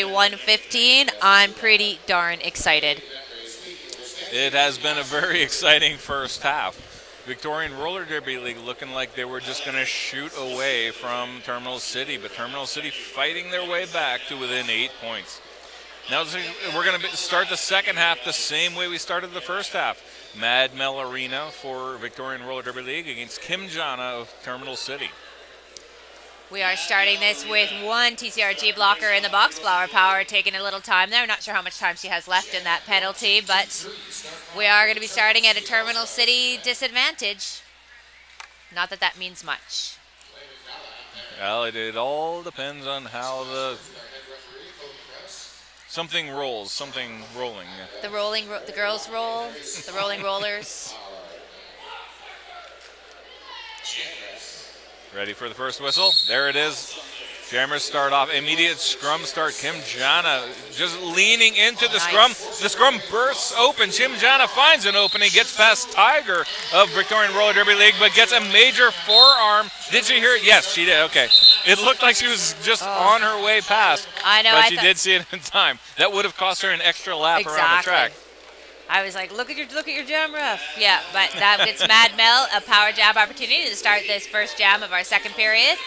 115. I'm pretty darn excited. It has been a very exciting first half. Victorian Roller Derby League looking like they were just going to shoot away from Terminal City, but Terminal City fighting their way back to within 8 points. Now we're going to start the second half the same way we started the first half. Mad Mel Arena for Victorian Roller Derby League against Kim Jana of Terminal City. We are starting this with one TCRG blocker in the box. Flower Power taking a little time there. I'm not sure how much time she has left in that penalty, but we are going to be starting at a Terminal City disadvantage. Not that that means much. Well, it all depends on how something rolls, something rolling. The girls roll, the rolling rollers. Ready for the first whistle? There it is. Jammers start off. Immediate scrum start. Kim Jana just leaning into the scrum. The scrum bursts open. Kim Jana finds an opening, gets past Tiger of Victorian Roller Derby League, but gets a major forearm. Did she hear it? Yes, she did. Okay. It looked like she was just on her way past. I know. But she did see it in time. That would have cost her an extra lap around the track. I was like, look at your jam ref. Yeah, but that gets Mad Mel a power jab opportunity to start this first jam of our second period.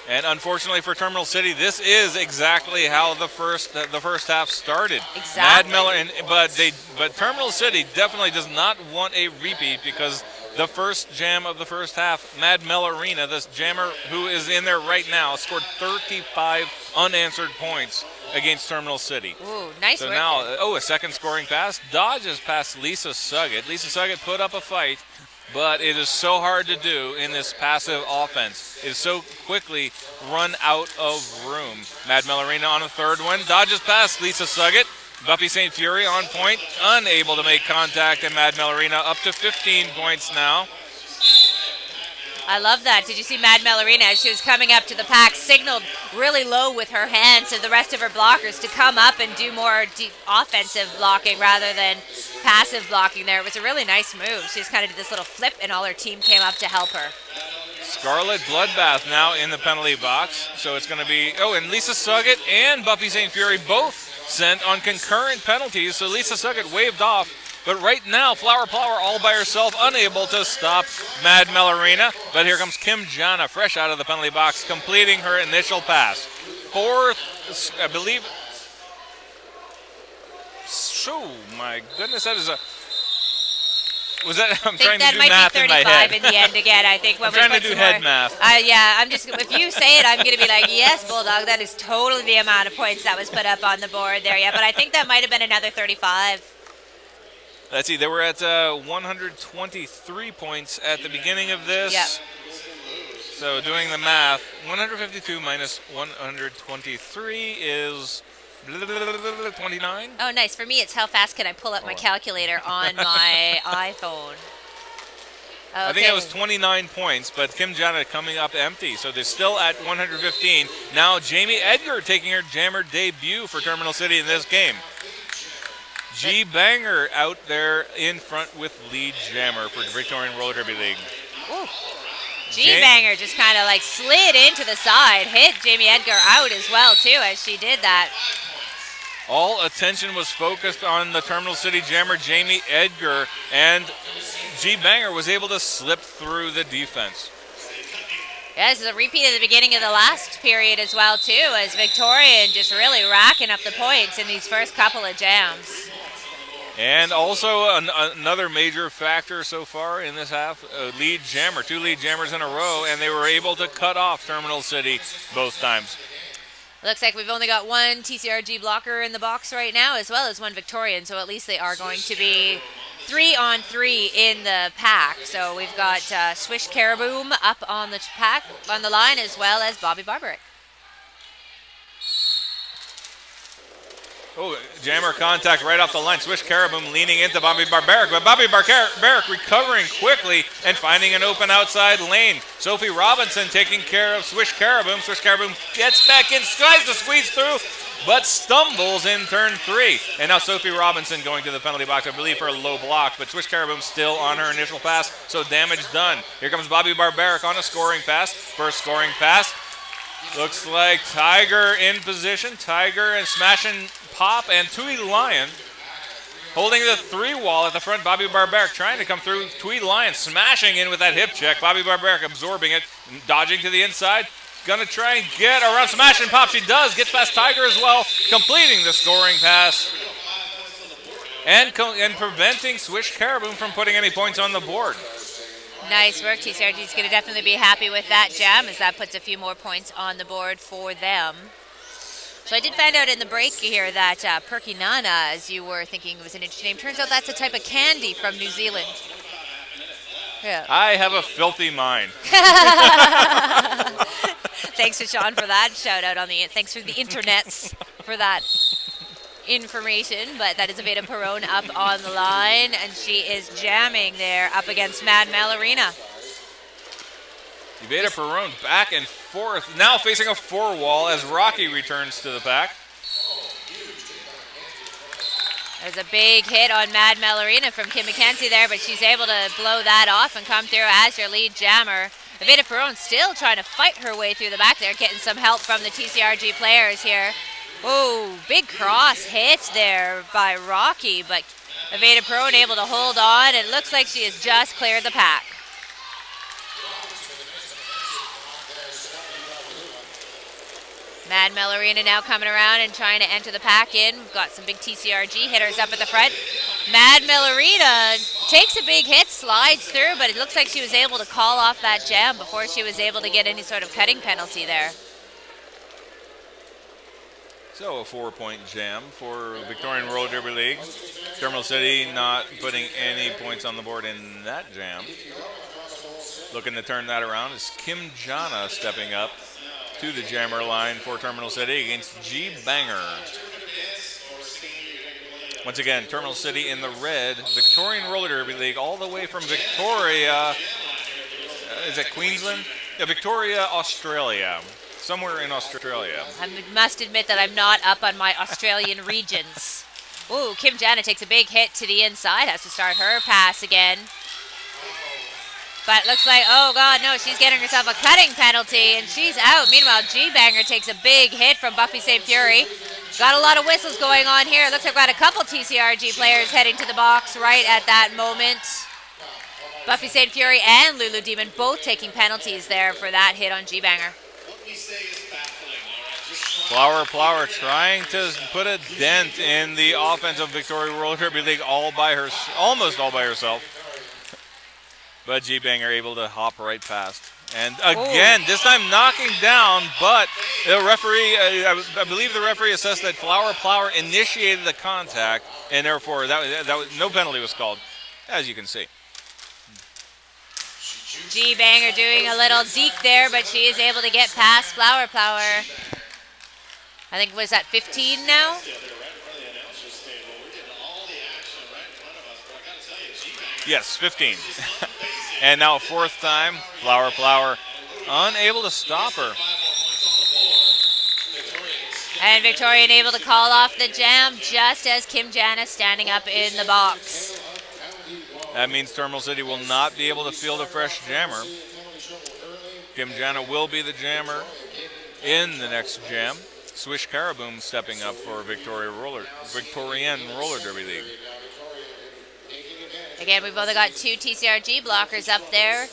And unfortunately for Terminal City, this is exactly how the first half started. Exactly. Mad Mel, but Terminal City definitely does not want a repeat because the first jam of the first half, Mad Mel Arena, this jammer who is in there right now, scored 35 unanswered points against Terminal City. Ooh, nice so work. Now, a second scoring pass. Dodges past Lisa Suggett. Lisa Suggett put up a fight, but it is so hard to do in this passive offense. It is so quickly run out of room. Mad Mel Arena on a third one. Dodges past Lisa Suggett. Buffy St. Fury on point, unable to make contact, and Mad Mel Arena up to 15 points now. I love that. Did you see Mad Mel Arena as she was coming up to the pack, signaled really low with her hand to the rest of her blockers to come up and do more offensive blocking rather than passive blocking there. It was a really nice move. She just kind of did this little flip and all her team came up to help her. Scarlet Bloodbath now in the penalty box. So it's going to be, and Lisa Suggett and Buffy St. Fury both sent on concurrent penalties. So Lisa Suggett waved off. But right now, Flower Power all by herself, unable to stop Mad Mel Arena. But here comes Kim Jana, fresh out of the penalty box, completing her initial pass. Fourth, I believe. Oh my goodness, that is a. Was that? I'm trying to do math in my head. I think that might be 35 in the end again. I think when I'm trying to do head math. Yeah, I'm just. If you say it, I'm going to be like, yes, Bulldog. That is totally the amount of points that was put up on the board there. Yeah, but I think that might have been another 35. Let's see, they were at 123 points at the beginning of this. Yep. So doing the math, 152 minus 123 is 29. Oh, nice. For me, it's how fast can I pull up my calculator on my iPhone. Okay. I think it was 29 points, but Kim Jana coming up empty. So they're still at 115. Now Jamie Edgar taking her jammer debut for Terminal City in this game. G Banger out there in front with lead jammer for the Victorian Roller Derby League. Ooh. G Banger just kind of like slid into the side, hit Jamie Edgar out as well too as she did that. All attention was focused on the Terminal City jammer Jamie Edgar, and G Banger was able to slip through the defense. Yeah, this is a repeat of the beginning of the last period as well too, as Victorian just really racking up the points in these first couple of jams. And also another major factor so far in this half, lead jammer, 2 lead jammers in a row, and they were able to cut off Terminal City both times. Looks like we've only got one TCRG blocker in the box right now, as well as one Victorian, so at least they are going to be 3-on-3 in the pack. So we've got Swish Caraboom up on the pack, on the line, as well as Bobby Barbaric. Oh, jammer contact right off the line. Swish Caraboom leaning into Bobby Barbaric, but Bobby Barbaric recovering quickly and finding an open outside lane. Sophie Robinson taking care of Swish Caraboom. Swish Caraboom gets back in, tries to squeeze through, but stumbles in turn 3. And now Sophie Robinson going to the penalty box, I believe, for a low block, but Swish Caraboom still on her initial pass, so damage done. Here comes Bobby Barbaric on a scoring pass. First scoring pass. Looks like Tiger in position. Tiger and smashing Pop and Tweed Lion. Holding the 3-wall at the front, Bobby Barbaric trying to come through. Tweed Lion smashing in with that hip check. Bobby Barbaric absorbing it, dodging to the inside. Gonna try and get around Smash and Pop. She does. Gets past Tiger as well, completing the scoring pass. And preventing Swish Caribou from putting any points on the board. Nice work. TCRG is going to definitely be happy with that jam, as that puts a few more points on the board for them. So I did find out in the break here that Perky Nana, as you were thinking was an interesting name, turns out that's a type of candy from New Zealand. Yeah. I have a filthy mind. Thanks to Sean for that shout out on the. Thanks for the internets for that information. But that is Evita Perron up on the line, and she is jamming there up against Mad Mallarina. Evita Perron back and forth, now facing a 4-wall as Rocky returns to the pack. There's a big hit on Mad Mallarina from Kim McKenzie there, but she's able to blow that off and come through as your lead jammer. Evita Perron still trying to fight her way through the back there, getting some help from the TCRG players here. Oh, big cross hit there by Rocky, but Evita Perron able to hold on. It looks like she has just cleared the pack. Mad Mallarina now coming around and trying to enter the pack in. We've got some big TCRG hitters up at the front. Mad Mallarina takes a big hit, slides through, but it looks like she was able to call off that jam before she was able to get any sort of cutting penalty there. So a 4-point jam for Victorian Roller Derby League. Terminal City not putting any points on the board in that jam. Looking to turn that around is Kim Jana stepping up to the jammer line for Terminal City against G Banger. Once again, Terminal City in the red. Victorian Roller Derby League all the way from Victoria. Is it Queensland? Yeah, Victoria, Australia. Somewhere in Australia. I must admit that I'm not up on my Australian regions. Ooh, Kim Jana takes a big hit to the inside. Has to start her pass again. But it looks like, oh God, no, she's getting herself a cutting penalty and she's out. Meanwhile, G-Banger takes a big hit from Buffy St. Fury. Got a lot of whistles going on here. It looks like we've got a couple TCRG players heading to the box right at that moment. Buffy St. Fury and Lulu Demon both taking penalties there for that hit on G-Banger. Flower trying to put a dent in the offense of Victoria Roller Derby League almost all by herself. But G-Banger able to hop right past. And again, this time knocking down, but the referee, I believe the referee assessed that Flower initiated the contact, and therefore no penalty was called, as you can see. G-Banger doing a little deke there, but she is able to get past Flower. I think, was that 15 now? Yes, 15. And now 4th time, Flower unable to stop her. And Victorian able to call off the jam just as Kim Jana standing up in the box. That means Terminal City will not be able to field a fresh jammer. Kim Jana will be the jammer in the next jam. Swish Caribou stepping up for Victorian Roller Derby League. Again, we've only got 2 TCRG blockers up there.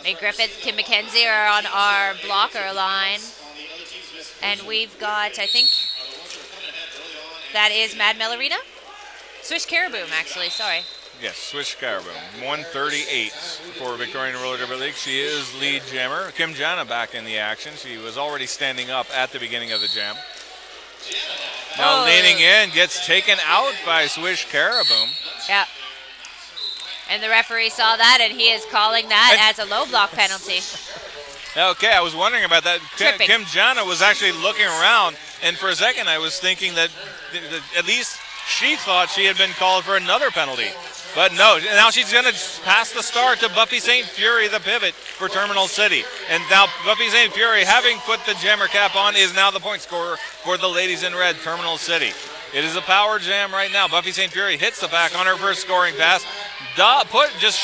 May Griffith, Kim McKenzie are on our blocker line. And we've got, I think, that is Mad Mallarina? Swish Caribou, actually, sorry. Yes, Swish Caribou. 138 for Victorian Roller Derby League. She is lead jammer. Kim Jana back in the action. She was already standing up at the beginning of the jam. Now leaning in, gets taken out by Swish Caribou. Yeah. And the referee saw that, and he is calling that as a low block penalty. Okay, I was wondering about that. Kim Jana was actually looking around, and for a second I was thinking that at least she thought she had been called for another penalty. But no, now she's going to pass the star to Buffy St. Fury, the pivot for Terminal City. And now Buffy St. Fury, having put the jammer cap on, is now the point scorer for the ladies in red, Terminal City. It is a power jam right now. Buffy St. Fury hits the back on her first scoring pass. Just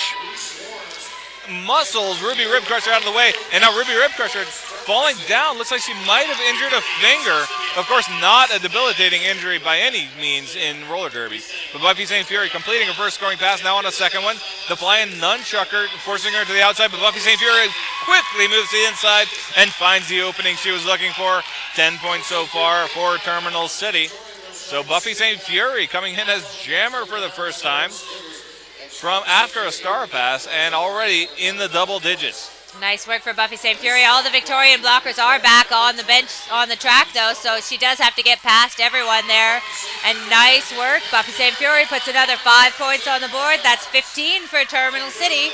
muscles Ruby Rib Crusher out of the way. And now Ruby Rib Crusher falling down. Looks like she might have injured a finger. Of course, not a debilitating injury by any means in roller derby. But Buffy St. Fury completing her first scoring pass, now on a second one. The flying nunchucker forcing her to the outside, but Buffy St. Fury quickly moves to the inside and finds the opening she was looking for. 10 points so far for Terminal City. So Buffy St. Fury coming in as jammer for the first time from after a star pass and already in the double digits. Nice work for Buffy St. Fury. All the Victorian blockers are back on the bench on the track, though, so she does have to get past everyone there. And nice work. Buffy St. Fury puts another 5 points on the board. That's 15 for Terminal City.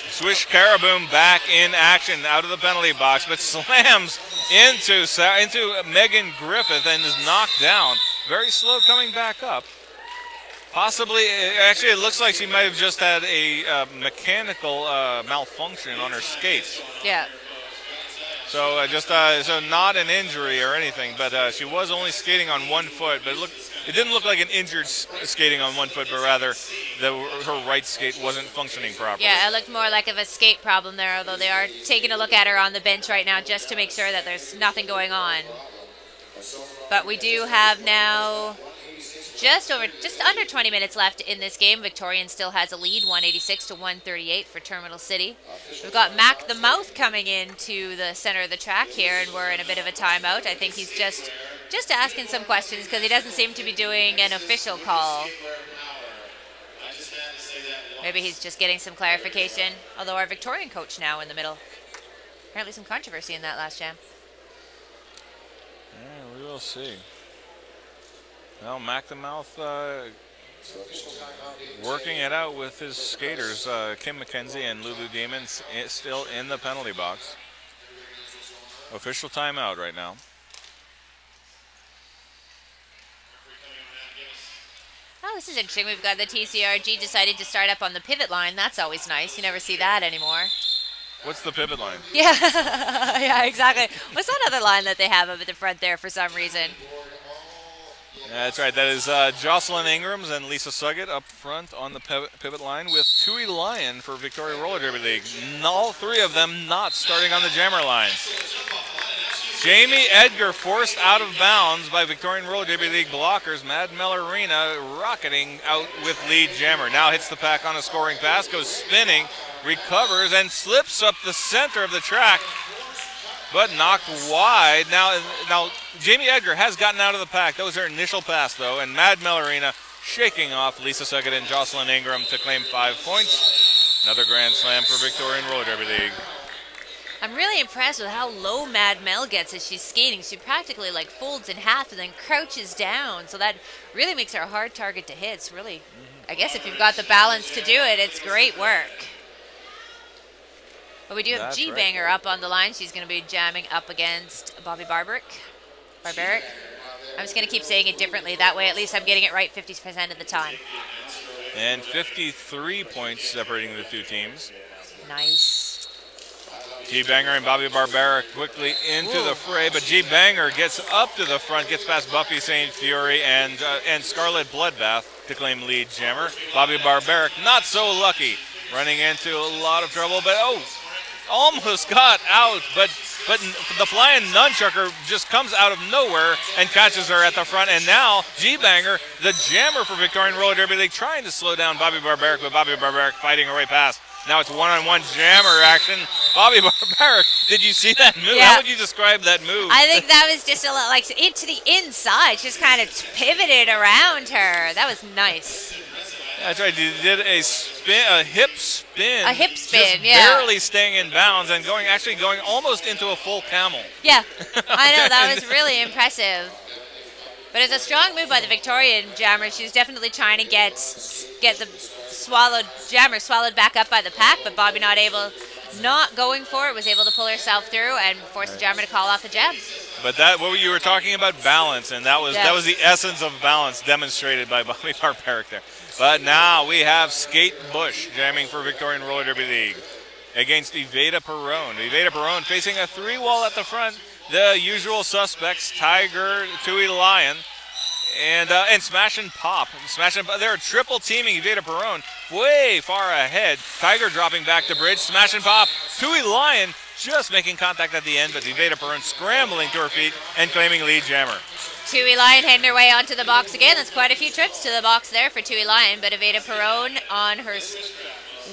Swish Caraboom back in action out of the penalty box, but slams into Megan Griffith and is knocked down. Very slow coming back up. Possibly, actually, it looks like she might have just had a mechanical malfunction on her skates. Yeah. So so not an injury or anything, but she was only skating on one foot. But it didn't look like an injured skating on one foot, but rather her right skate wasn't functioning properly. Yeah, it looked more like of a skate problem there, although they are taking a look at her on the bench right now just to make sure that there's nothing going on. But we do have now just under 20 minutes left in this game. Victorian still has a lead, 186 to 138 for Terminal City. We've got Mac the Mouth coming into the center of the track here, and we're in a bit of a timeout. I think he's just asking some questions because he doesn't seem to be doing an official call. Maybe he's just getting some clarification. Although our Victorian coach now in the middle. Apparently some controversy in that last jam. Yeah, we will see. Well, Mac the Mouth working it out with his skaters. Kim McKenzie and Lulu Demons still in the penalty box. Official timeout right now. Oh, this is interesting. We've got the TCRG decided to start up on the pivot line. That's always nice. You never see that anymore. What's the pivot line? Yeah, yeah, exactly. What's that other line that they have up at the front there for some reason? Yeah, that's right. That is Jocelyn Ingrams and Lisa Suggett up front on the pivot line with Tui Lyon for Victoria Roller Derby League. All three of them not starting on the jammer line. Jamie Edgar forced out of bounds by Victorian Roller Derby League blockers. Mad Melorina rocketing out with lead jammer. Now hits the pack on a scoring pass, goes spinning, recovers, and slips up the center of the track, but knocked wide. Now Jamie Edgar has gotten out of the pack. That was her initial pass, though, and Mad Melorina shaking off Lisa Suggett and Jocelyn Ingram to claim 5 points. Another grand slam for Victorian Roller Derby League. I'm really impressed with how low Mad Mel gets as she's skating. She practically like folds in half and then crouches down, so that really makes her a hard target to hit. It's really, I guess if you've got the balance to do it, it's great work. But we do have G-Banger up on the line. She's going to be jamming up against Bobby Barbaric. I'm just going to keep saying it differently. That way at least I'm getting it right 50% of the time. And 53 points separating the two teams. Nice. G-Banger and Bobby Barbaric quickly into the fray, but G-Banger gets up to the front, gets past Buffy St. Fury and Scarlet Bloodbath to claim lead jammer. Bobby Barbaric not so lucky, running into a lot of trouble, but almost got out, but the flying nunchucker just comes out of nowhere and catches her at the front. And now G-Banger, the jammer for Victorian Roller Derby League, trying to slow down Bobby Barbaric, but Bobby Barbaric fighting her way past. Now it's one-on-one jammer action. Bobby Barbaric, did you see that move? Yeah. How would you describe that move? I think that was just a lot like into the inside. Just kind of pivoted around her. That was nice. That's right. He did a spin, a hip spin. A hip spin, just yeah. barely staying in bounds and going almost into a full camel. Yeah, I know. That was really impressive. But it's a strong move by the Victorian jammer. She was definitely trying to get the jammer swallowed back up by the pack, but Bobby not going for it, was able to pull herself through and force the jammer to call off the jab. But what you were talking about, balance, and that was the essence of balance demonstrated by Bobby Barbaric there. But now we have Skate Bush jamming for Victorian Roller Derby League against Evada Perrone. Evada Perrone facing a 3-wall at the front. The usual suspects, Tiger, Tui Lyon, And smash and pop. They're triple teaming Evita Perron way far ahead. Tiger dropping back to bridge. Smash and pop. Tui Lion just making contact at the end, but Evita Perron scrambling to her feet and claiming lead jammer. Tui Lion heading her way onto the box again. That's quite a few trips to the box there for Tui Lion, but Evita Perron on her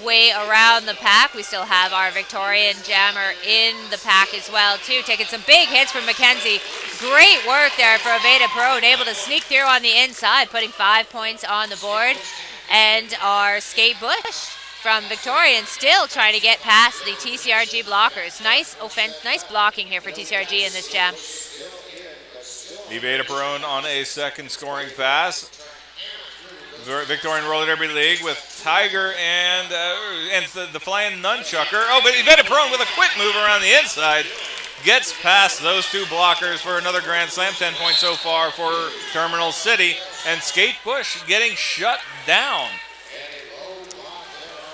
way around the pack. We still have our Victorian jammer in the pack as well too, taking some big hits from Mackenzie. Great work there for Evita Perron, able to sneak through on the inside, putting 5 points on the board. And our Skate Bush from Victorian still trying to get past the TCRG blockers. Nice blocking here for TCRG in this jam. Evita Perron on a second scoring pass. Victorian Roller Derby League with Tiger and the flying nunchucker. Oh, but Evita Perron with a quick move around the inside gets past those two blockers for another Grand Slam. 10 points so far for Terminal City. And Skate Bush getting shut down.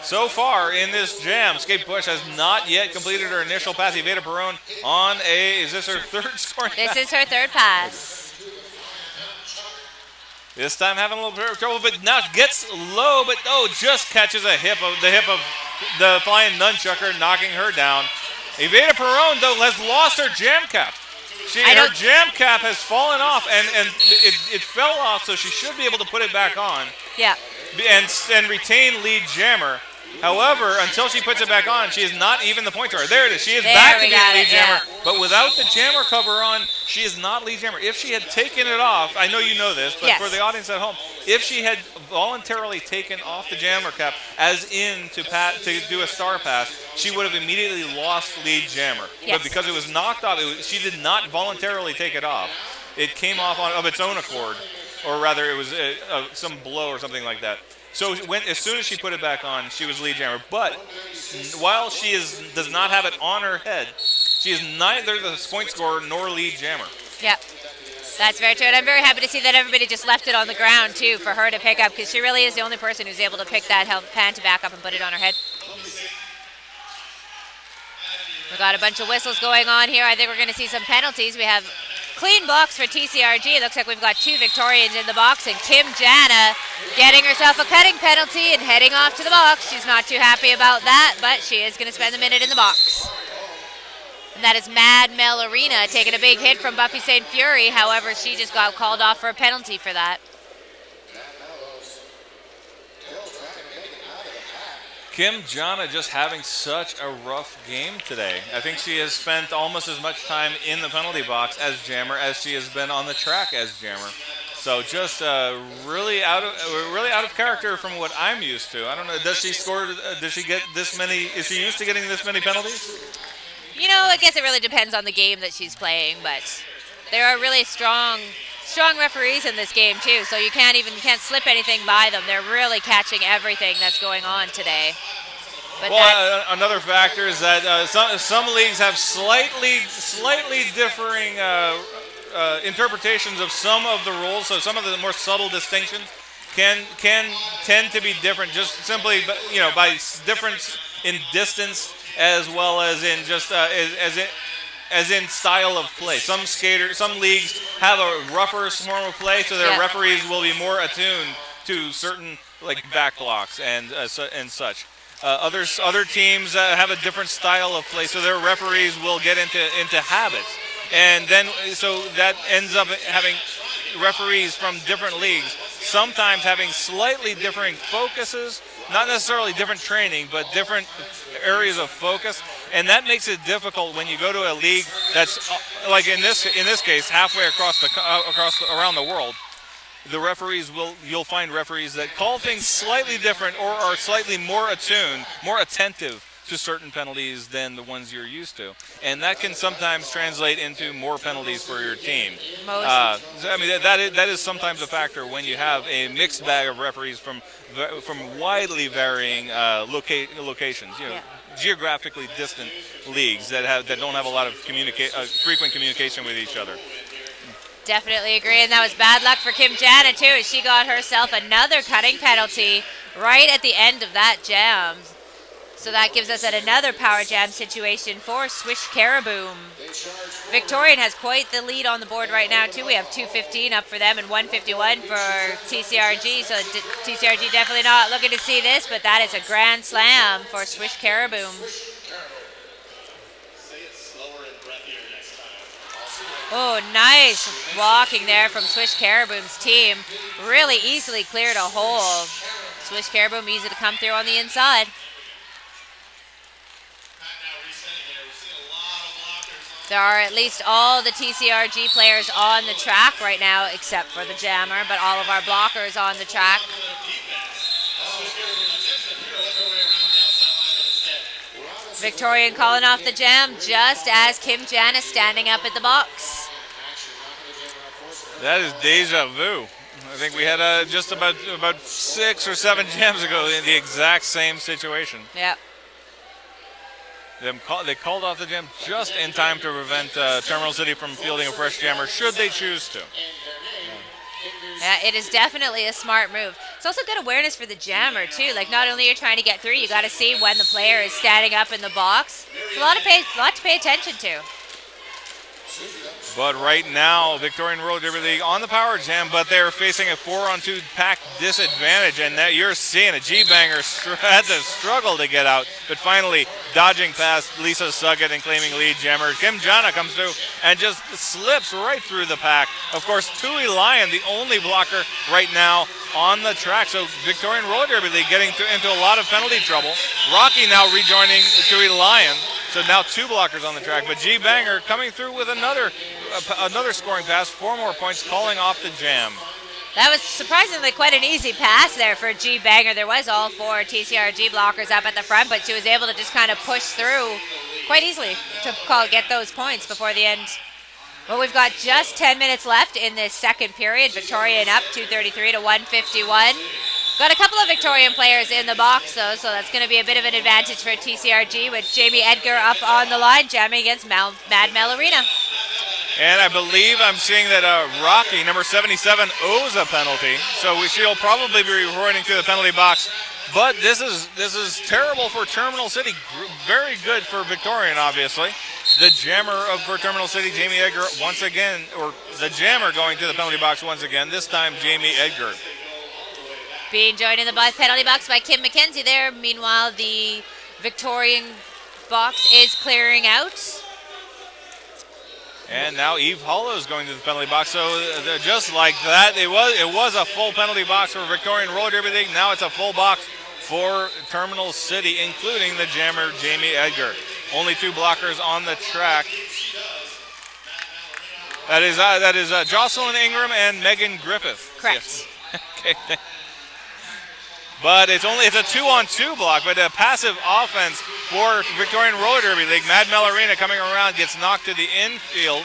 So far in this jam, Skate Bush has not yet completed her initial pass. Evita Perron on is this her third scoring pass? This is her third pass. This time having a little bit of trouble, but now gets low, but just catches the hip of the flying nunchucker, knocking her down. Evita Perron, though, has lost her jam cap. Her jam cap has fallen off, and it fell off, so she should be able to put it back on. Yeah. And retain lead jammer. However, until she puts it back on, she is not even the point to her. There it is. She is back to being lead jammer. Yeah. But without the jammer cover on, she is not lead jammer. If she had taken it off, I know you know this, but for the audience at home, if she had voluntarily taken off the jammer cap, as in to do a star pass, she would have immediately lost lead jammer. Yes. But because it was knocked off, she did not voluntarily take it off. It came off of its own accord, or rather, it was some blow or something like that. So as soon as she put it back on, she was lead jammer. But while she does not have it on her head, she is neither the point scorer nor lead jammer. Yep, that's very true. And I'm very happy to see that everybody just left it on the ground, too, for her to pick up, because she really is the only person who's able to pick that pan to back up and put it on her head. We've got a bunch of whistles going on here. I think we're going to see some penalties. We have clean box for TCRG. It looks like we've got two Victorians in the box, and Kim Jana getting herself a cutting penalty and heading off to the box. She's not too happy about that, but she is going to spend the minute in the box. And that is Mad Mel Arena taking a big hit from Buffy St. Fury. However, she just got called off for a penalty for that. Kim Jana just having such a rough game today. I think she has spent almost as much time in the penalty box as jammer as she has been on the track as jammer. So just really out of character from what I'm used to. I don't know. Does she score? Does she get this many? Is she used to getting this many penalties? You know, I guess it really depends on the game that she's playing, but there are really strong referees in this game too, so you can't slip anything by them. They're really catching everything that's going on today. But another factor is that some leagues have slightly differing interpretations of some of the rules. So some of the more subtle distinctions can tend to be different, just simply by difference in distance as well as in just as in style of play. Some leagues have a rougher form of play, so their referees will be more attuned to certain back blocks and such. Other teams have a different style of play, so their referees will get into habits, and then so that ends up having referees from different leagues sometimes having slightly differing focuses, not necessarily different training, but different areas of focus, and that makes it difficult when you go to a league that's like in this case halfway around the world. The referees you'll find referees that call things slightly different or are slightly more attuned, more attentive to certain penalties than the ones you're used to, and that can sometimes translate into more penalties for your team. I mean that is sometimes a factor when you have a mixed bag of referees from widely varying locations, geographically distant leagues that don't have a lot of frequent communication with each other. Definitely agree, and that was bad luck for Kim Jana too, as she got herself another cutting penalty right at the end of that jam. So that gives us another power jam situation for Swish Caraboom. Victorian has quite the lead on the board right now too. We have 215 up for them and 151 for TCRG. So TCRG definitely not looking to see this, but that is a grand slam for Swish Caraboom. Oh, nice blocking there from Swish Caraboom's team. Really easily cleared a hole. Swish Caraboom easy to come through on the inside. There are at least all the TCRG players on the track right now, except for the jammer, but all of our blockers on the track. Victorian calling off the jam just as Kim Jan is standing up at the box. That is deja vu. I think we had just about 6 or 7 jams ago in the exact same situation. Yep. They called off the jam just in time to prevent Terminal City from fielding a fresh jammer should they choose to. Yeah, it is definitely a smart move. It's also good awareness for the jammer too. Like not only you're trying to get through, you got to see when the player is standing up in the box. It's a lot to pay attention to. But right now, Victorian Roller Derby League on the power jam, but they're facing a 4-on-2 pack disadvantage, and that you're seeing a G-Banger had to struggle to get out, but finally dodging past Lisa Suggett and claiming lead jammer. Kim Jana comes through and just slips right through the pack. Of course, Tui Lion, the only blocker right now on the track. So Victorian Roller Derby League getting into a lot of penalty trouble. Rocky now rejoining Tui Lion. So now 2 blockers on the track, but G-Banger coming through with another scoring pass, 4 more points, calling off the jam. That was surprisingly quite an easy pass there for G-Banger. There was all 4 TCRG blockers up at the front, but she was able to just kind of push through quite easily to get those points before the end. Well, we've got just 10 minutes left in this second period. Victorian up 233 to 151. Got a couple of Victorian players in the box, though, so that's going to be a bit of an advantage for TCRG with Jamie Edgar up on the line, jamming against Mad Mel Arena. And I believe I'm seeing that Rocky, number 77, owes a penalty, so she'll probably be reporting to the penalty box. But this is terrible for Terminal City. Very good for Victorian, obviously. The jammer for Terminal City, Jamie Edgar, once again, or the jammer going to the penalty box once again, this time Jamie Edgar. Being joined in the penalty box by Kim McKenzie there. Meanwhile, the Victorian box is clearing out. And now Eve Hollow is going to the penalty box. So just like that, it was a full penalty box for Victorian Roller Derby League. Now it's a full box for Terminal City, including the jammer Jamie Edgar. Only 2 blockers on the track. That is Jocelyn Ingram and Megan Griffith. Correct. Yes. Okay. But it's a 2-on-2 block, but a passive offense for Victorian Roller Derby League. Mad Mel Arena coming around, gets knocked to the infield,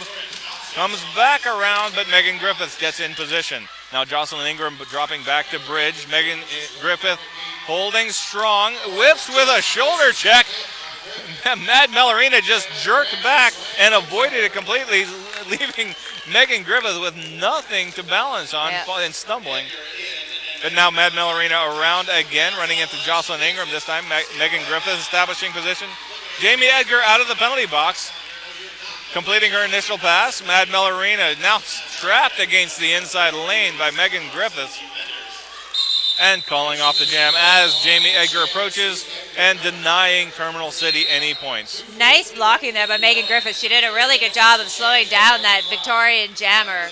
comes back around, but Megan Griffith gets in position. Now Jocelyn Ingram dropping back to bridge. Megan Griffith holding strong, whips with a shoulder check. Mad Mel Arena just jerked back and avoided it completely, leaving Megan Griffith with nothing to balance on and stumbling. But now Mad Mel Arena around again, running into Jocelyn Ingram this time. Megan Griffith establishing position. Jamie Edgar out of the penalty box, completing her initial pass. Mad Mel Arena now trapped against the inside lane by Megan Griffith. And calling off the jam as Jamie Edgar approaches and denying Terminal City any points. Nice blocking there by Megan Griffith. She did a really good job of slowing down that Victorian jammer.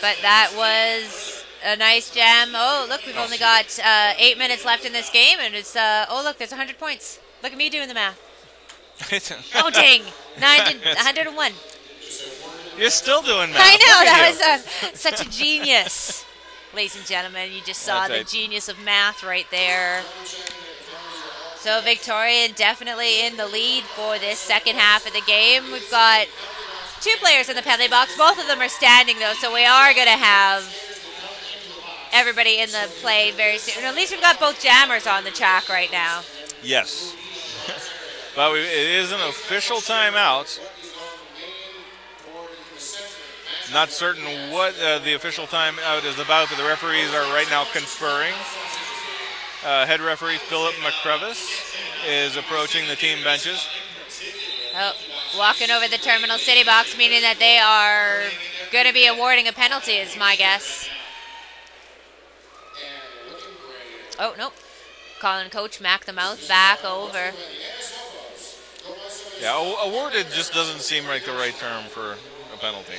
But that was a nice jam. Oh, look, we've only got 8 minutes left in this game, and it's, oh, look, there's 100 points. Look at me doing the math. Oh, dang. 101. You're still doing math. I know, that was such a genius. Ladies and gentlemen, you just saw the genius of math right there. So Victorian definitely in the lead for this second half of the game. We've got 2 players in the penalty box. Both of them are standing, though, so we are going to have everybody in the play very soon. At least we've got both jammers on the track right now. Yes. But it is an official timeout. Not certain what the official timeout is about, but the referees are right now conferring. Head referee Philip McCrevis is approaching the team benches. Oh, walking over the Terminal City box, meaning that they are going to be awarding a penalty, is my guess. Oh, nope. Calling Coach Mac the Mouth back over. Yeah, awarded just doesn't seem like the right term for a penalty.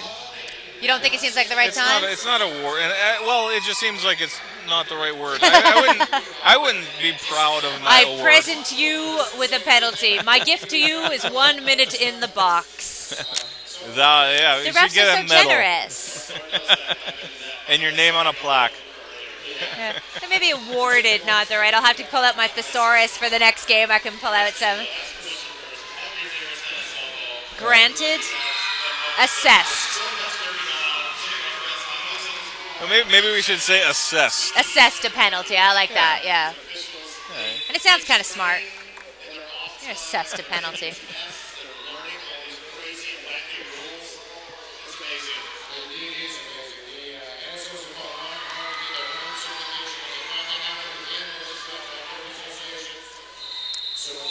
You don't think it seems like the right time? It's not award, and well, it just seems like it's not the right word. I wouldn't be proud of my award. I present you with a penalty. My gift to you is 1 minute in the box. Yeah, the refs are so generous. And your name on a plaque. Yeah. Maybe awarded, not the right. I'll have to pull out my thesaurus for the next game. I can pull out some. Granted, assessed. Well, maybe we should say assessed. Assessed a penalty. I like that, yeah. Right. And it sounds kind of smart. You're assessed a penalty.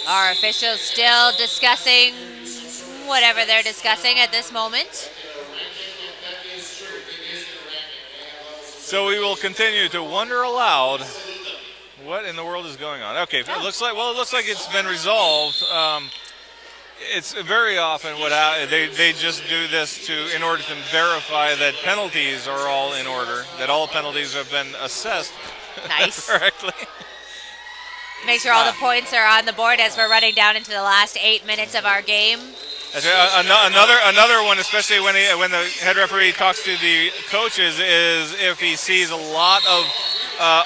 Our officials still discussing whatever they're discussing at this moment. So we will continue to wonder aloud what in the world is going on. Okay, it looks like it's been resolved. It's very often what they just do this in order to verify that penalties are all in order, that all penalties have been assessed correctly. Make sure all the points are on the board as we're running down into the last 8 minutes of our game. Another one, especially when the head referee talks to the coaches, is if he sees a lot of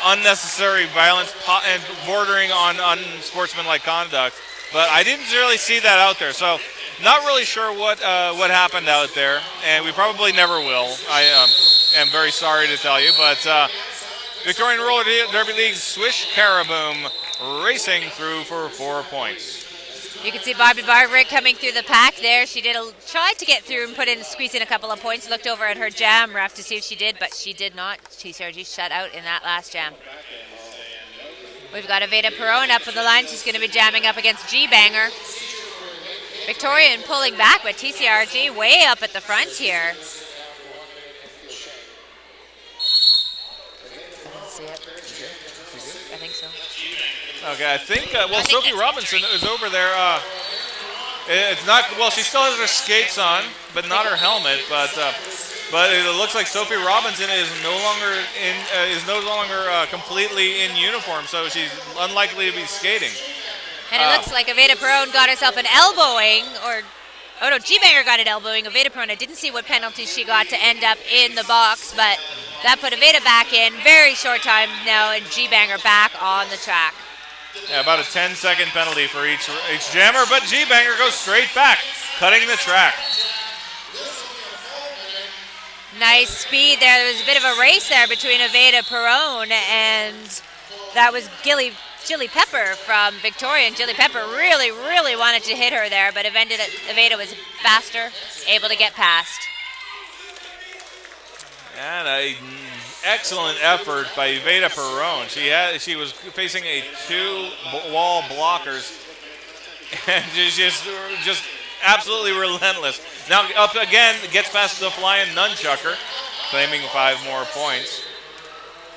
unnecessary violence and bordering on unsportsmanlike conduct. But I didn't really see that out there, so not really sure what happened out there, and we probably never will. I am very sorry to tell you, but Victorian Roller Derby League's Swish Caraboom racing through for 4 points. You can see Bobby Barbarick coming through the pack there. She tried to get through and squeeze in a couple of points. Looked over at her jam ref to see if she did, but she did not. TCRG shut out in that last jam. We've got Aveda Perone up on the line. She's going to be jamming up against G-Banger. Victorian pulling back, but TCRG way up at the front here. I think so. Okay, I think, Sophie Robinson is over there. It's not, she still has her skates on, but not her helmet. But it looks like Sophie Robinson is no longer completely in uniform, so she's unlikely to be skating. And it looks like Aveda Perone got herself an elbowing, G-Banger got an elbowing. Aveda Perone, I didn't see what penalty she got to end up in the box, but that put Aveda back in. Very short time now, and G-Banger back on the track. Yeah, about a 10-second penalty for each jammer, but G-Banger goes straight back, cutting the track. Nice speed there. There was a bit of a race there between Aveda Perone and that was Jilly Pepper from Victoria. And Jilly Pepper really, really wanted to hit her there, but Aveda was faster, able to get past. And an excellent effort by Aveda Perone. She was facing a 2 wall blockers and just absolutely relentless. Now up again, gets past the flying nunchucker, claiming 5 more points.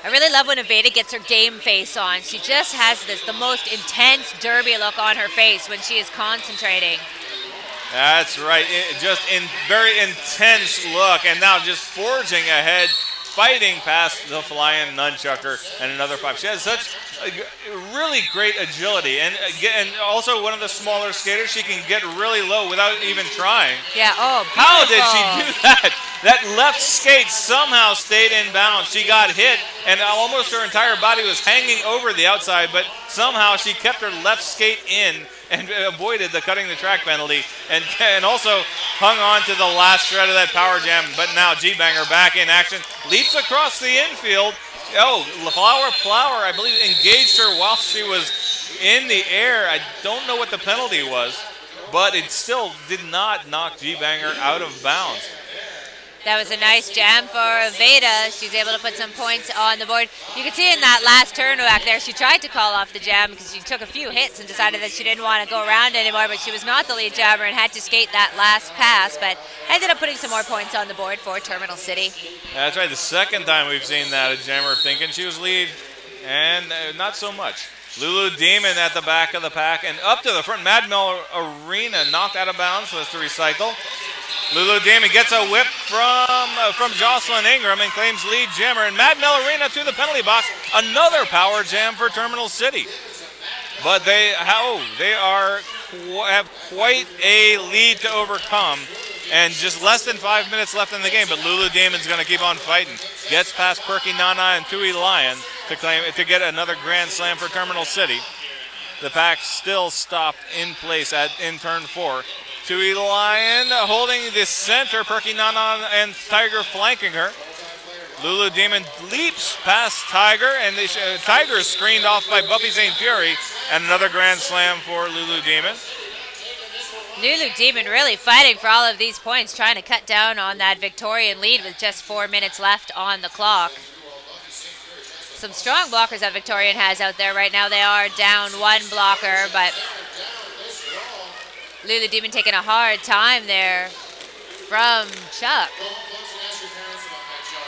I really love when Aveda gets her game face on. She just has the most intense derby look on her face when she is concentrating. That's right, very intense look, and now just forging ahead, fighting past the flying nunchucker and another 5. She has such really great agility, and also one of the smaller skaters. She can get really low without even trying. Yeah. Oh, beautiful. How did she do that? That left skate somehow stayed in bounds. She got hit, and almost her entire body was hanging over the outside, but somehow she kept her left skate in and avoided the cutting the track penalty, and also hung on to the last shred of that power jam. But now G-Banger back in action, leaps across the infield. Oh, Flower, I believe, engaged her while she was in the air. I don't know what the penalty was, but it still did not knock G-Banger out of bounds. That was a nice jam for Veda. She's able to put some points on the board. You can see in that last turn back there, she tried to call off the jam because she took a few hits and decided that she didn't want to go around anymore, but she was not the lead jammer and had to skate that last pass, but ended up putting some more points on the board for Terminal City. That's right, the second time we've seen that, a jammer thinking she was lead, and not so much. Lulu Demon at the back of the pack and up to the front. Mad Arena knocked out of bounds, so that's to recycle. Lulu Demon gets a whip from Jocelyn Ingram and claims lead jammer. And Mad Arena to the penalty box. Another power jam for Terminal City. But they have quite a lead to overcome. And just less than 5 minutes left in the game. But Lulu Demon's going to keep on fighting. Gets past Perky Nana and Tui Lion to get another grand slam for Terminal City. The pack still stopped in place in turn 4. Tui Lion holding the center, Perky Nana and Tiger flanking her. Lulu Demon leaps past Tiger, and Tiger is screened off by Buffy St. Fury, and another grand slam for Lulu Demon. Lulu Demon really fighting for all of these points, trying to cut down on that Victorian lead with just 4 minutes left on the clock. Some strong blockers that Victorian has out there right now. They are down one blocker, but Lulu Demon taking a hard time there from Chuck.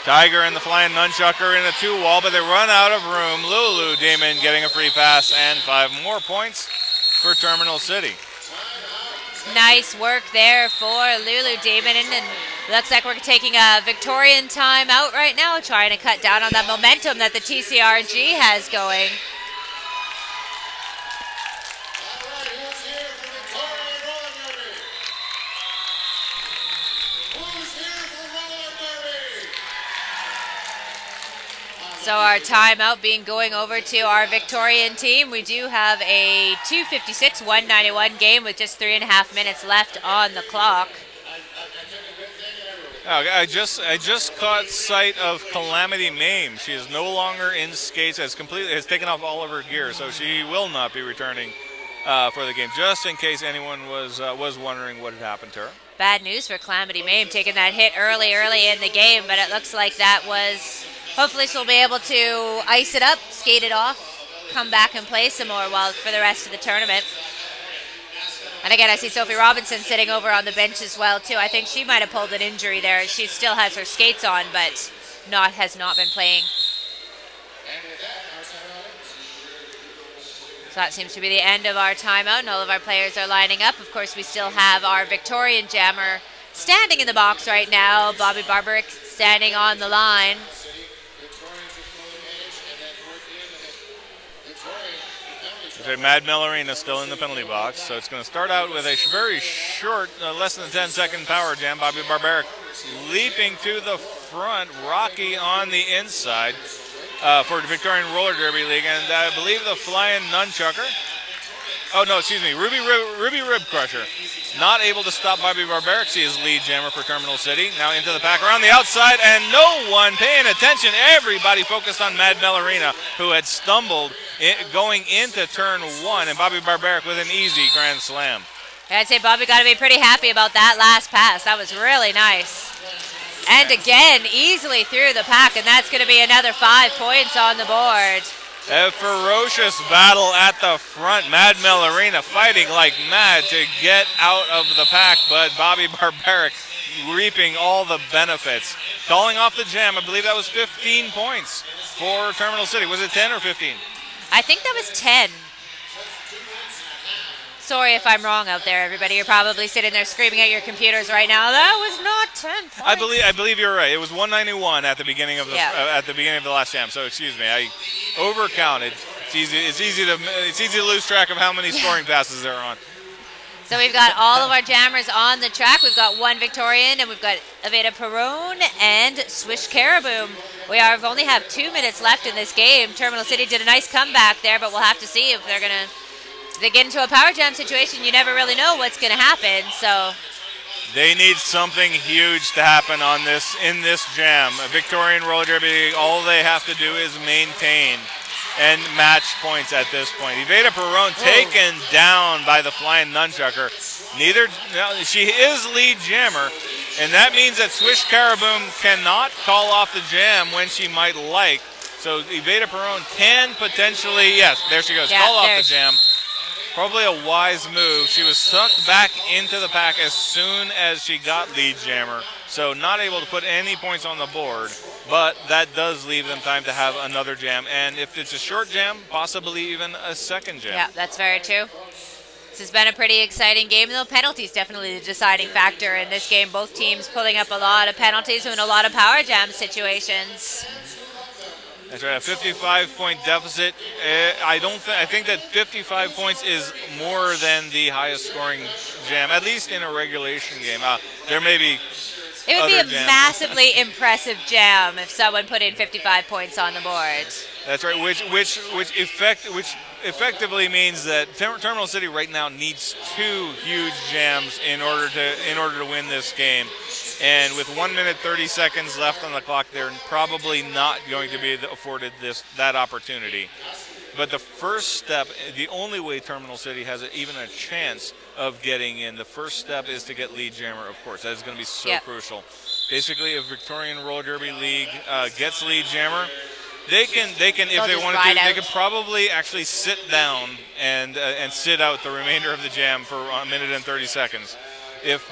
Tiger and the Flying Nunchuck are in a 2-wall, but they run out of room. Lulu Demon getting a free pass and 5 more points for Terminal City. Nice work there for Lulu Demon, and looks like we're taking a Victorian timeout right now, trying to cut down on that momentum that the TCRG has going. So our timeout being going over to our Victorian team. We do have a 2:56-191 game with just 3.5 minutes left on the clock. Oh, I just caught sight of Calamity Mame. She is no longer in skates. Has taken off all of her gear, so she will not be returning for the game. Just in case anyone was wondering what had happened to her. Bad news for Calamity Mame, taking that hit early in the game, but it looks like that was. Hopefully she'll be able to ice it up, skate it off, come back and play some more for the rest of the tournament. And again, I see Sophie Robinson sitting over on the bench as well, too. I think she might have pulled an injury there. She still has her skates on, but has not been playing. So that seems to be the end of our timeout, and all of our players are lining up. Of course, we still have our Victorian jammer standing in the box right now. Bobby Barbaric standing on the line. Mad Arena still in the penalty box, so it's going to start out with a very short, less than 10-second power jam. Bobby Barbaric leaping to the front, Rocky on the inside for the Victorian Roller Derby League, and I believe the Flying Nunchucker. Oh no, excuse me, Ruby Rib Crusher. Not able to stop Bobby Barbaric. She is lead jammer for Terminal City. Now into the pack around the outside, and no one paying attention. Everybody focused on Mad Arena, who had stumbled going into turn 1, and Bobby Barbaric with an easy grand slam. I'd say Bobby got to be pretty happy about that last pass. That was really nice. And again, easily through the pack, and that's going to be another 5 points on the board. A ferocious battle at the front. Mad Arena fighting like mad to get out of the pack, but Bobby Barbaric reaping all the benefits. Calling off the jam, I believe that was 15 points for Terminal City. Was it 10 or 15? I think that was 10. Sorry if I'm wrong out there, everybody. You're probably sitting there screaming at your computers right now. That was not 10 points. I believe you're right. It was 191 at the beginning of the last jam. So excuse me, I overcounted. It's easy to lose track of how many scoring passes there are on. So we've got all of our jammers on the track. We've got one Victorian, and we've got Aveda Perone and Swish Caribou. We only have 2 minutes left in this game. Terminal City did a nice comeback there, but we'll have to see if they're going to. They get into a power jam situation, you never really know what's going to happen. So they need something huge to happen in this jam. A Victorian Roller Derby, all they have to do is maintain and match points at this point. Aveda Perone taken down by the Flying Nunchucker. She is lead jammer, And that means that Swish Caraboom cannot call off the jam when she might like. So Evita Perron can potentially, yes, there she goes, call off the jam. Probably a wise move. She was sucked back into the pack as soon as she got lead jammer. So not able to put any points on the board, but that does leave them time to have another jam. And if it's a short jam, possibly even a second jam. Yeah, that's very true. This has been a pretty exciting game, though. Penalties definitely the deciding factor in this game. Both teams pulling up a lot of penalties and a lot of power jam situations. That's right, a 55-point deficit. I think that 55 points is more than the highest scoring jam, at least in a regulation game. There may be It would be a jams. massively impressive jam if someone put in 55 points on the board. That's right, which effectively means that Terminal City right now needs 2 huge jams in order to win this game. And with 1 minute 30 seconds left on the clock, they're probably not going to be afforded that opportunity. But the first step, the only way Terminal City has even a chance of getting in, the first step is to get lead jammer, of course. That is going to be so crucial. Basically, if Victorian Roller Derby League gets lead jammer, they can if they wanted to, they could probably actually sit down and sit out the remainder of the jam for 1 minute and 30 seconds.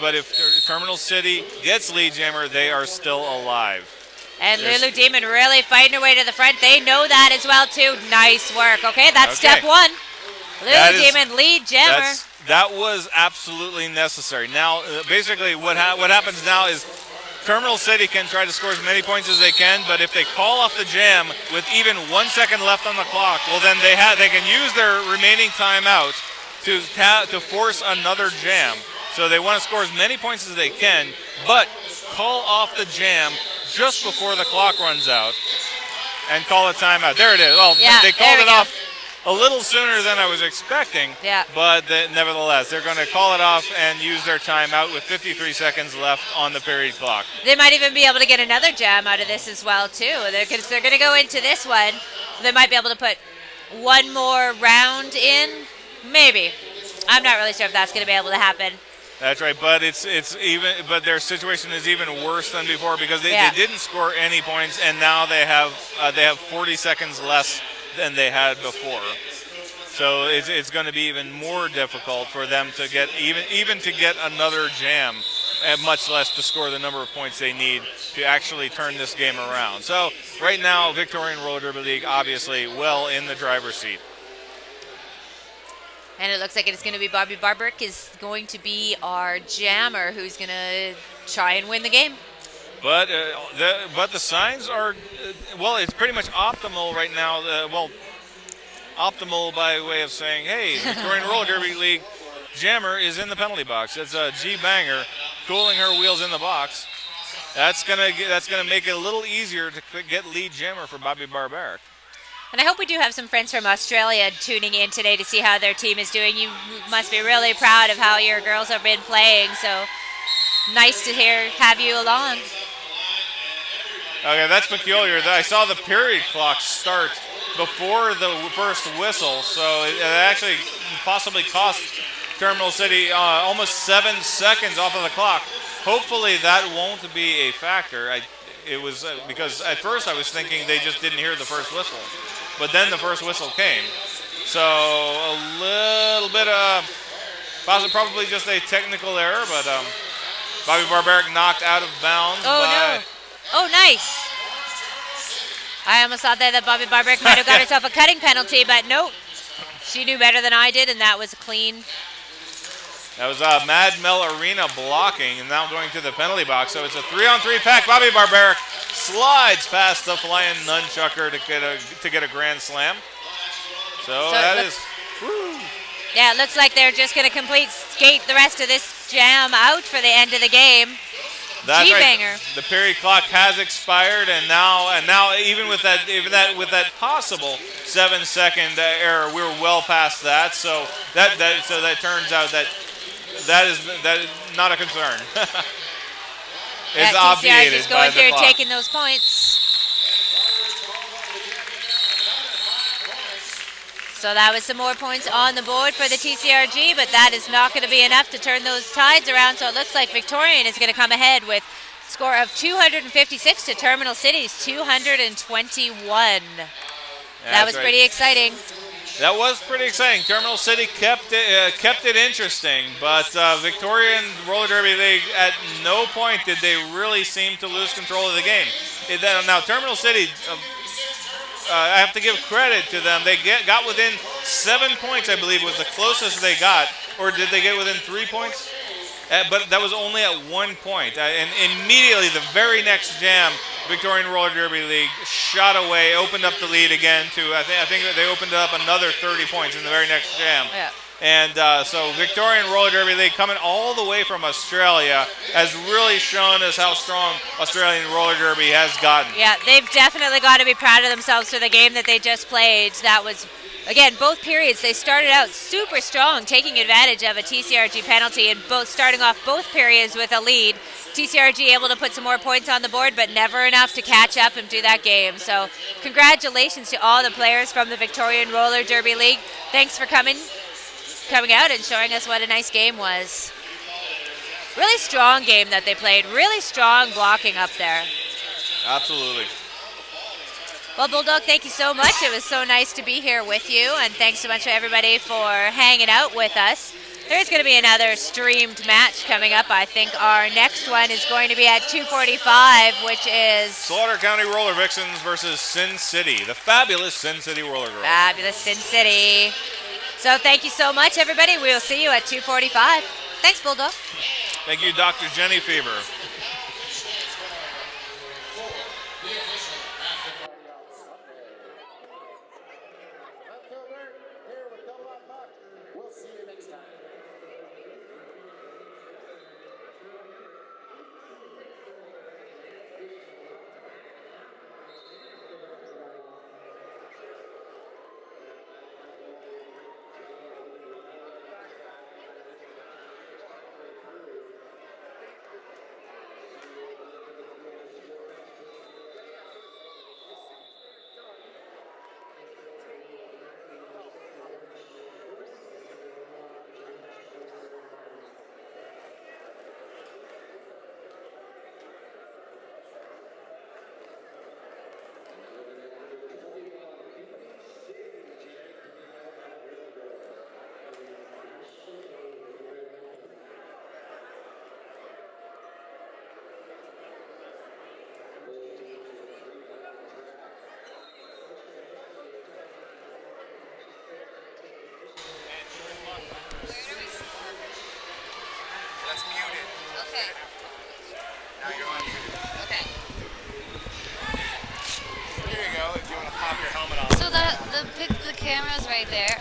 But if Terminal City gets lead jammer, they are still alive. And Lulu Demon really fighting her way to the front. They know that as well, too. Nice work. Okay, that's step 1. Lulu Demon lead jammer. That was absolutely necessary. Now, basically, what happens now is Terminal City can try to score as many points as they can, but if they call off the jam with even 1 second left on the clock, well, then they can use their remaining timeout to force another jam. So they want to score as many points as they can, but call off the jam just before the clock runs out and call a timeout. There it is. Well, they called it off a little sooner than I was expecting, but nevertheless, they're going to call it off and use their timeout with 53 seconds left on the period clock. They might even be able to get another jam out of this as well, too. They're going to go into this one. They might be able to put one more round in, maybe. I'm not really sure if that's going to be able to happen. That's right, but but their situation is even worse than before because they didn't score any points, and now they have 40 seconds less than they had before. So it's going to be even more difficult for them to get even to get another jam, and much less to score the number of points they need to actually turn this game around. So right now, Victorian Roller Derby League obviously well in the driver's seat. And it looks like it's going to be Bobby Barbarick is going to be our jammer who's going to try and win the game. But the signs are, well, it's pretty much optimal right now. Optimal by way of saying, hey, Victorian Roller Derby League jammer is in the penalty box. It's a G Banger cooling her wheels in the box. That's gonna make it a little easier to get lead jammer for Bobby Barbarick. And I hope we do have some friends from Australia tuning in today to see how their team is doing. You must be really proud of how your girls have been playing, so nice to have you along. Okay, that's peculiar. I saw the period clock start before the first whistle, so it actually possibly cost Terminal City almost 7 seconds off of the clock. Hopefully that won't be a factor. It was because at first I was thinking they just didn't hear the first whistle. But then the first whistle came. So a little bit of, probably just a technical error, but Bobby Barbarick knocked out of bounds. Oh, no. Oh, nice. I almost thought that Bobby Barbarick might have got herself a cutting penalty, but nope. She knew better than I did, and that was clean. That was Mad Mel Arena blocking, and now going to the penalty box. So it's a 3-on-3 pack. Bobby Barbarick slides past the flying nunchucker to get a grand slam. So that is. Woo. Yeah, it looks like they're just going to skate the rest of this jam out for the end of the game. That's G-Banger. Right. The period clock has expired, and now even with that possible 7-second error, we're well past that. So that turns out that is not a concern. It's obviated just going by the through clock. Taking those points. So that was some more points on the board for the TCRG, but that is not going to be enough to turn those tides around. So it looks like Victorian is going to come ahead with a score of 256 to Terminal City's 221. That was pretty exciting. That was pretty exciting. Terminal City kept it interesting, but Victorian Roller Derby League, at no point did they really seem to lose control of the game. Now, Terminal City, I have to give credit to them. They got within 7 points, I believe, was the closest they got. Or did they get within 3 points? But that was only at 1 point. And immediately, the very next jam, Victorian Roller Derby League shot away, opened up the lead again to, I think that they opened up another 30 points in the very next jam. Yeah. And so Victorian Roller Derby League, coming all the way from Australia, has really shown us how strong Australian Roller Derby has gotten. Yeah, they've definitely got to be proud of themselves for the game that they just played. That was, again, both periods, they started out super strong, taking advantage of a TCRG penalty and starting off both periods with a lead. TCRG able to put some more points on the board, but never enough to catch up and do that game. So congratulations to all the players from the Victorian Roller Derby League. Thanks for coming out and showing us what a nice game was. Really strong game that they played. Really strong blocking up there. Absolutely. Well, Bulldog, thank you so much. It was so nice to be here with you, and thanks so much to everybody for hanging out with us. There's going to be another streamed match coming up. I think our next one is going to be at 2:45, which is Slaughter County Roller Vixens versus Sin City, the fabulous Sin City Roller Girls. Fabulous Sin City. So thank you so much, everybody. We will see you at 2:45. Thanks, Bulldog. Thank you, Dr. Jenny Fever.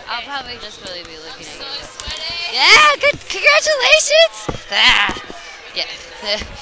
I'll probably just really be looking at you. Yeah, good. Congratulations. Yeah.